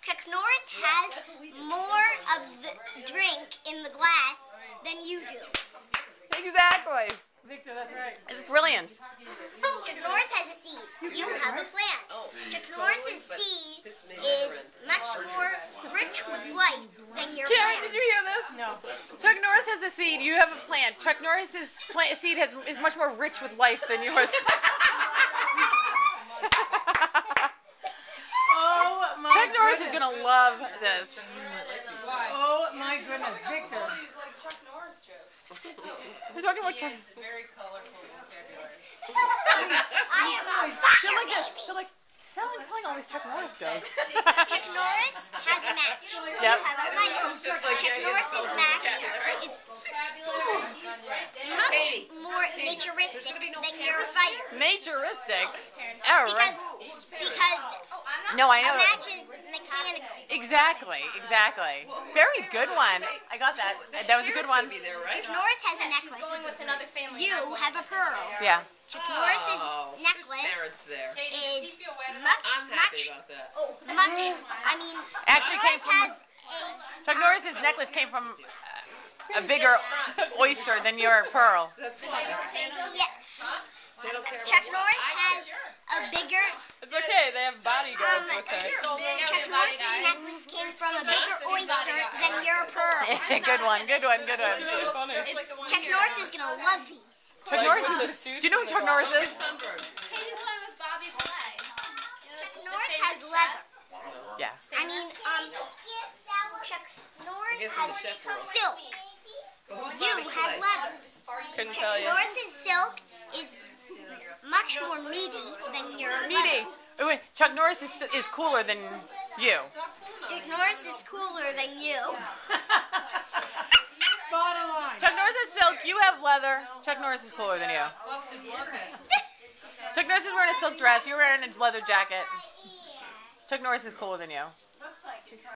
Chuck Norris has more of the drink in the glass than you do. Exactly. Victor, that's right. It's brilliant. Chuck Norris has a seed. You have a plant. Chuck Norris's seed is much more rich with life than your Karen, plant. did you hear this? No. Chuck Norris has a seed. You have a plant. Chuck Norris's seed is much more rich with life than yours. Oh my Chuck Norris is gonna love this. Oh my goodness, Victor. We're talking about Chuck. Very colorful vocabulary. They're like telling all these Chuck Norris jokes. Chuck Norris has a match. Yep. You have a light. Chuck Norris's match is much more naturistic than your fire. Naturistic. All right. Because No, I a know. match is mechanical. Exactly. Very good one. I got that. That was a good one. Chuck Norris has a necklace. Going with another family. You have a pearl. Yeah. Chuck Norris's necklace there. is I'm much, happy about that. I mean, Actually came Chuck Norris from Chuck Norris's necklace came from a bigger oyster than your pearl. yeah. Chuck Norris has a bigger. It's okay, they have bodyguards with it. Chuck Norris's necklace came from a bigger oyster than your pearl. Good one. Really funny. Chuck Norris is gonna love these. Chuck Norris is. Do you know who Chuck Norris is? Chuck Norris has leather. Yeah. I mean, Chuck Norris has silk. You have leather. Couldn't Chuck tell you. Norris's silk is much more meaty than your Meaty. leather. Wait, Chuck Norris is cooler than you. Chuck Norris is cooler than you. Bottom line. Chuck Norris has silk. You have leather. Chuck Norris is cooler than you. Chuck Norris is wearing a silk dress. You're wearing a leather jacket. Chuck Norris is cooler than you.